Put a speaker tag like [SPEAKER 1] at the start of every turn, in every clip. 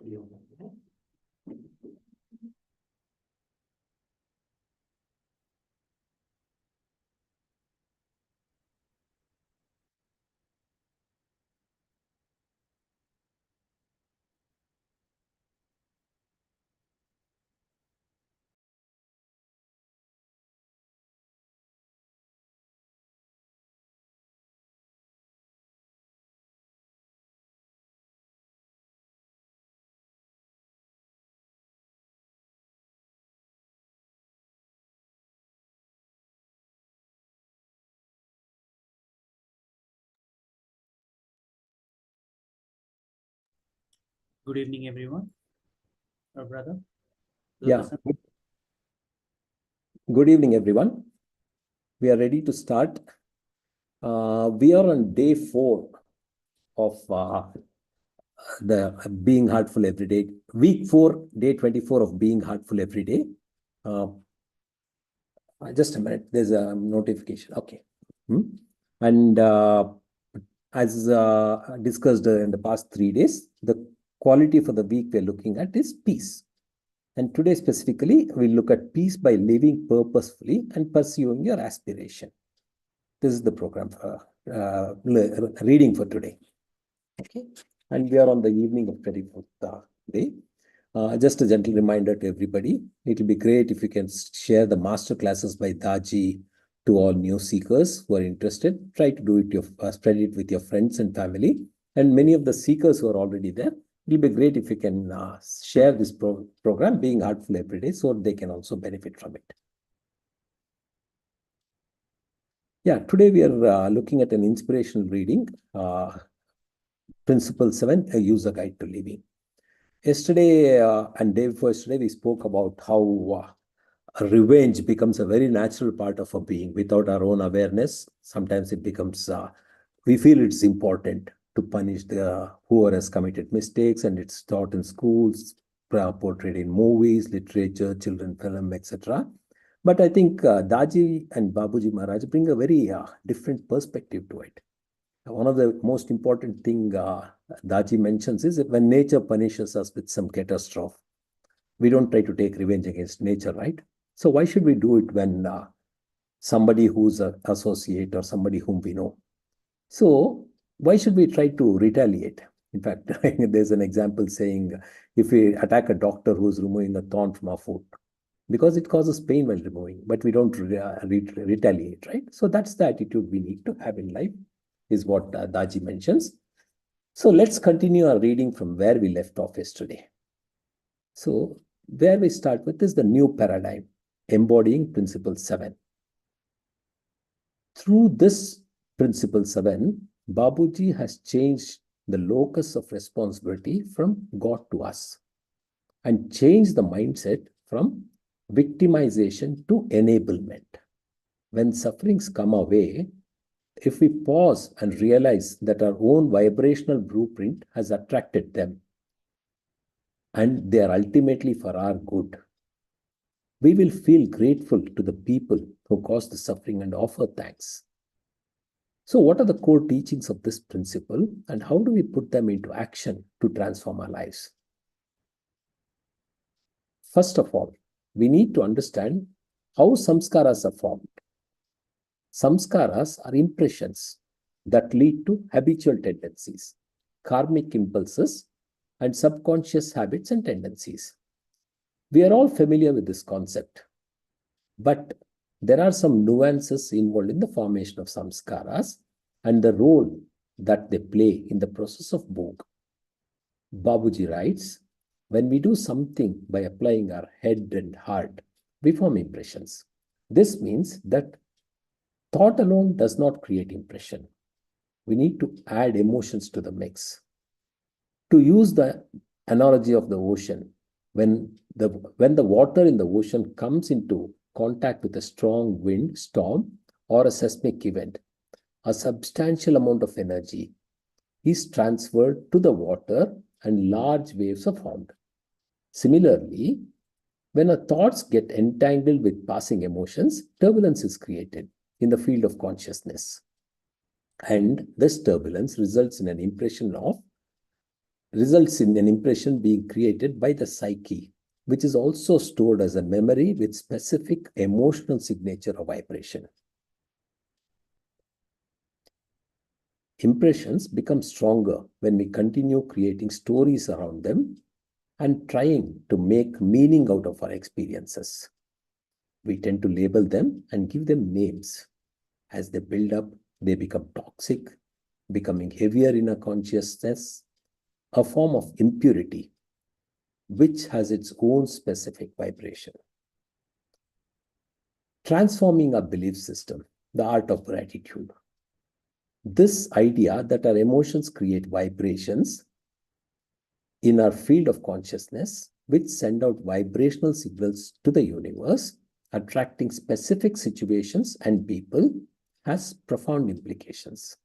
[SPEAKER 1] Good evening, everyone. Our brother.
[SPEAKER 2] Yeah. Good evening, everyone. We are ready to start. We are on day 4 of the Being Heartful Every Day. Week 4, day 24 of Being Heartful Every Day. Just a minute. There's a notification. Okay. And as discussed in the past 3 days, the quality for the week we're looking at is peace. And today specifically, we'll look at peace by living purposefully and pursuing your aspiration. This is the program for reading for today. Okay. And we are on the evening of 24th day. Just a gentle reminder to everybody, it will be great if you can share the master classes by Daji to all new seekers who are interested. Try to do it, spread it with your friends and family. And many of the seekers who are already there, it will be great if you can share this program, Being Heartful Every Day, so they can also benefit from it. Yeah, today we are looking at an inspirational reading, Principle 7, a user guide to living. Yesterday and day before yesterday, we spoke about how revenge becomes a very natural part of our being without our own awareness. Sometimes it becomes, we feel it's important to punish whoever has committed mistakes, and it's taught in schools, portrayed in movies, literature, children film, etc. But I think Daji and Babuji Maharaj bring a very different perspective to it. One of the most important thing Daji mentions is that when nature punishes us with some catastrophe, we don't try to take revenge against nature, right? So why should we do it when somebody who's an associate or somebody whom we know? So why should we try to retaliate? In fact, there's an example saying, if we attack a doctor who's removing a thorn from our foot, because it causes pain while removing, but we don't retaliate, right? So that's the attitude we need to have in life, is what Daji mentions. So let's continue our reading from where we left off yesterday. So where we start with is the new paradigm, embodying Principle 7. Through this Principle 7, Babuji has changed the locus of responsibility from God to us and changed the mindset from victimization to enablement. When sufferings come our way, if we pause and realize that our own vibrational blueprint has attracted them and they are ultimately for our good, we will feel grateful to the people who caused the suffering and offer thanks. So what are the core teachings of this principle, and how do we put them into action to transform our lives? First of all, we need to understand how samskaras are formed. Samskaras are impressions that lead to habitual tendencies, karmic impulses, and subconscious habits and tendencies. We are all familiar with this concept, but there are some nuances involved in the formation of samskaras and the role that they play in the process of bhog. Babuji writes, when we do something by applying our head and heart, we form impressions. This means that thought alone does not create impression. We need to add emotions to the mix. To use the analogy of the ocean, when the water in the ocean comes into contact with a strong wind, storm, or a seismic event, a substantial amount of energy is transferred to the water and large waves are formed. Similarly, when our thoughts get entangled with passing emotions, turbulence is created in the field of consciousness. And this turbulence results in an impression of results in an impression being created by the psyche, which is also stored as a memory with specific emotional signature or vibration. Impressions become stronger when we continue creating stories around them and trying to make meaning out of our experiences. We tend to label them and give them names. As they build up, they become toxic, becoming heavier in our consciousness, a form of impurity, which has its own specific vibration. Transforming our belief system, the art of gratitude. This idea that our emotions create vibrations in our field of consciousness, which send out vibrational signals to the universe, attracting specific situations and people, has profound implications.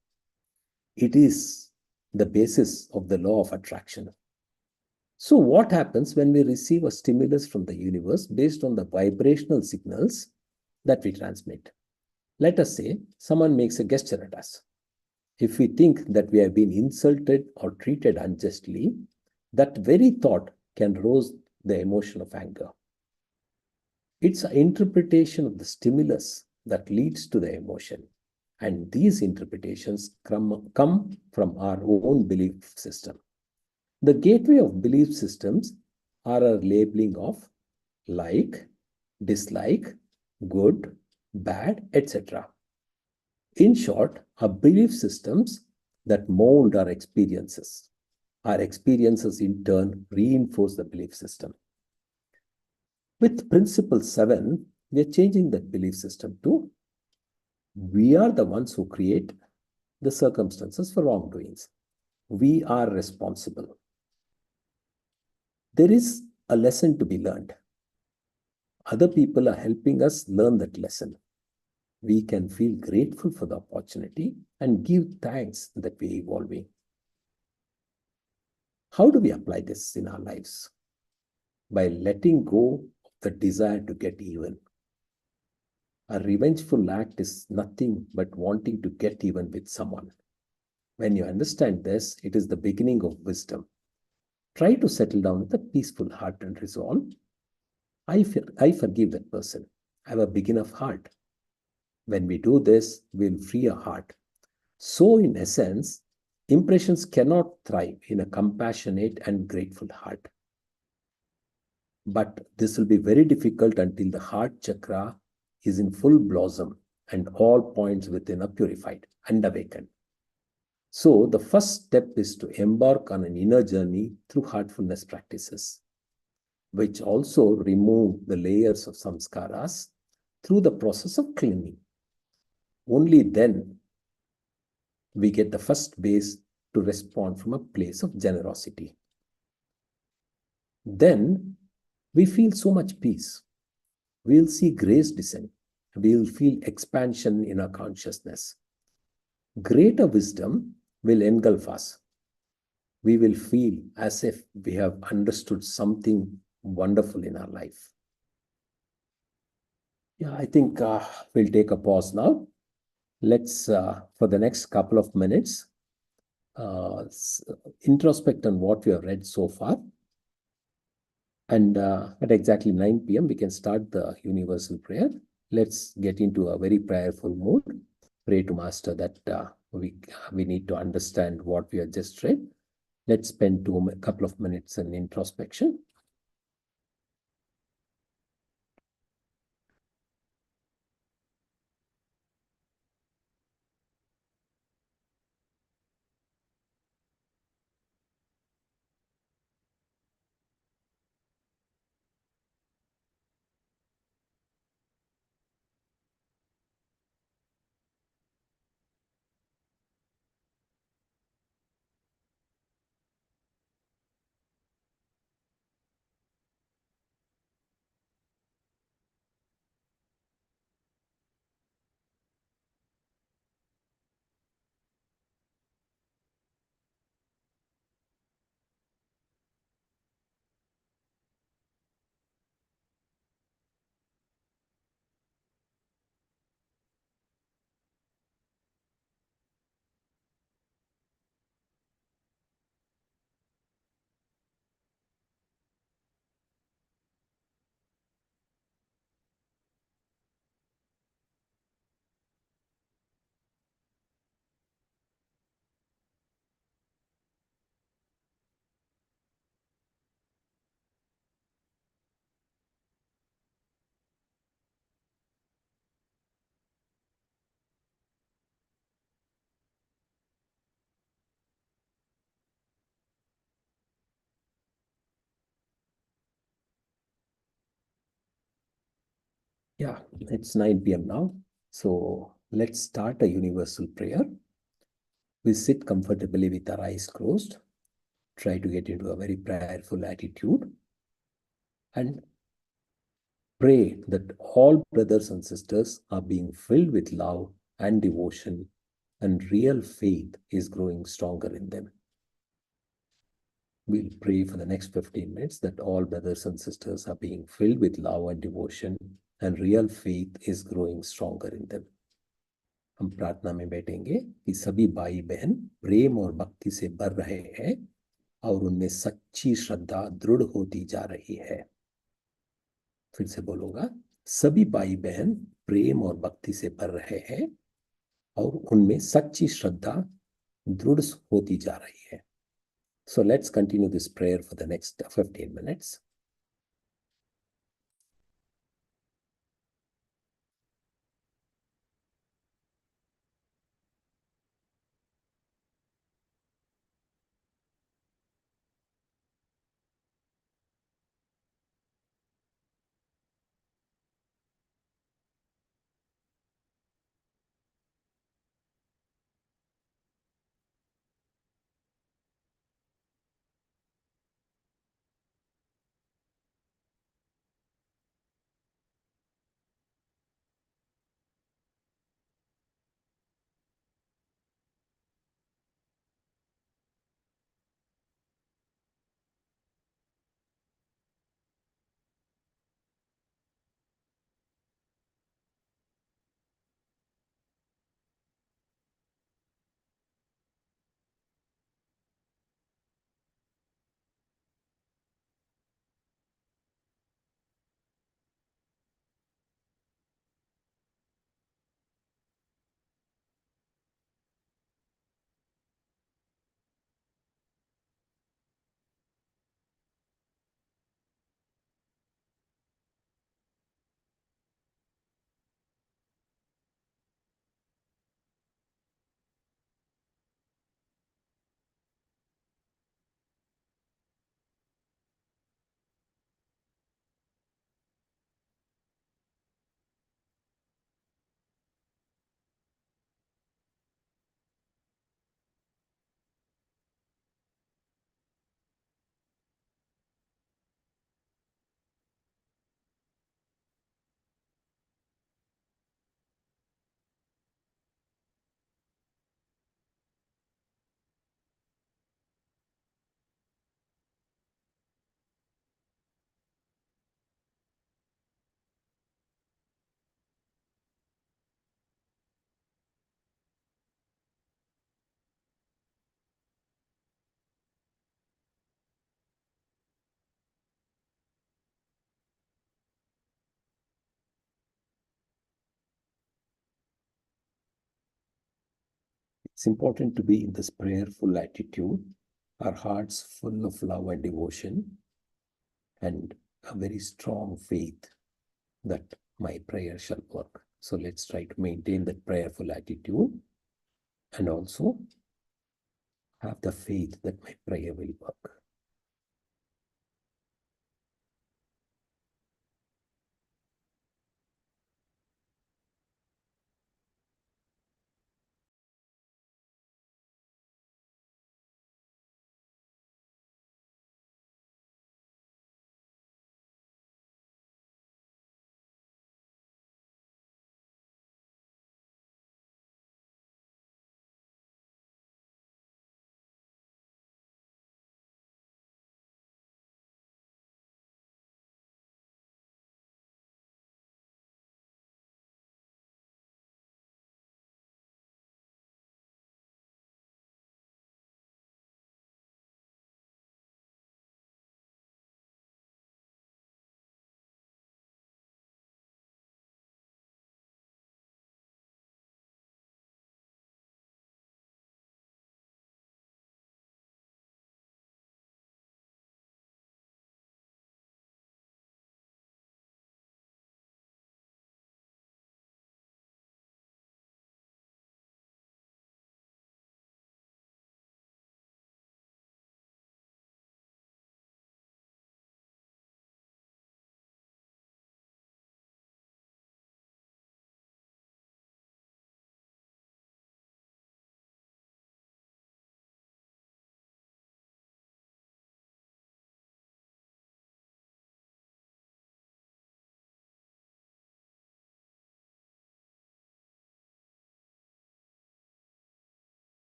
[SPEAKER 2] It is the basis of the law of attraction. So what happens when we receive a stimulus from the universe based on the vibrational signals that we transmit? Let us say someone makes a gesture at us. If we think that we have been insulted or treated unjustly, that very thought can rouse the emotion of anger. It's an interpretation of the stimulus that leads to the emotion. And these interpretations come from our own belief system. The gateway of belief systems are our labeling of like, dislike, good, bad, etc. In short, our belief systems that mold our experiences. Our experiences in turn reinforce the belief system. With principle 7, we are changing that belief system to we are the ones who create the circumstances for wrongdoings. We are responsible. There is a lesson to be learned. Other people are helping us learn that lesson. We can feel grateful for the opportunity and give thanks that we are evolving. How do we apply this in our lives? By letting go of the desire to get even. A revengeful act is nothing but wanting to get even with someone. When you understand this, it is the beginning of wisdom. Try to settle down with a peaceful heart and resolve. I forgive that person. I have a big enough heart. When we do this, we'll free our heart. So in essence, impressions cannot thrive in a compassionate and grateful heart. But this will be very difficult until the heart chakra is in full blossom and all points within are purified and awakened. So the first step is to embark on an inner journey through heartfulness practices, which also remove the layers of samskaras through the process of cleaning. Only then we get the first base to respond from a place of generosity. Then we feel so much peace. We'll see grace descend. We'll feel expansion in our consciousness. Greater wisdom will engulf us. We will feel as if we have understood something wonderful in our life. Yeah, I think we'll take a pause now. Let's, for the next couple of minutes, introspect on what we have read so far. And at exactly 9 p.m., we can start the universal prayer. Let's get into a very prayerful mood. Pray to Master that we need to understand what we have just read. Let's spend a couple of minutes in introspection. Yeah, it's 9 p.m. now. So let's start a universal prayer. We sit comfortably with our eyes closed. Try to get into a very prayerful attitude and pray that all brothers and sisters are being filled with love and devotion, and real faith is growing stronger in them. We'll pray for the next 15 minutes that all brothers and sisters are being filled with love and devotion, and real faith is growing stronger in them. हम प्रार्थना में बैठेंगे कि सभी भाई बहन प्रेम और भक्ति से भर रहे हैं और उनमें सच्ची श्रद्धा दृढ़ होती जा रही है। फिर से बोलूंगा, सभी भाई बहन प्रेम और भक्ति से भर रहे हैं और उनमें सच्ची श्रद्धा दृढ़ होती जा रही है। So let's continue this prayer for the next 15 minutes. It's important to be in this prayerful attitude, our hearts full of love and devotion, and a very strong faith that my prayer shall work. So let's try to maintain that prayerful attitude and also have the faith that my prayer will work.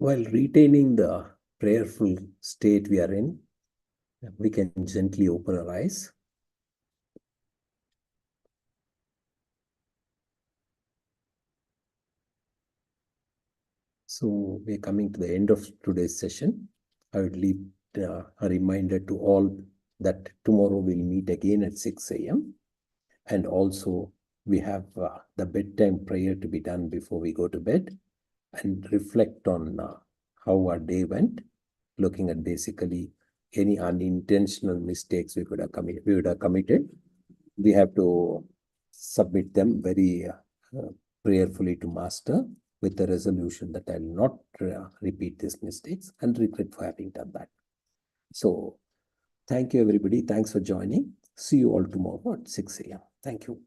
[SPEAKER 2] While retaining the prayerful state we are in, we can gently open our eyes. So we're coming to the end of today's session. I would leave a reminder to all that tomorrow we'll meet again at 6 a.m. And also we have the bedtime prayer to be done before we go to bed and reflect on how our day went, looking at basically any unintentional mistakes we would have committed. We have to submit them very prayerfully to Master with the resolution that I will not repeat these mistakes and regret for having done that. So thank you, everybody. Thanks for joining. See you all tomorrow at 6 a.m. Thank you.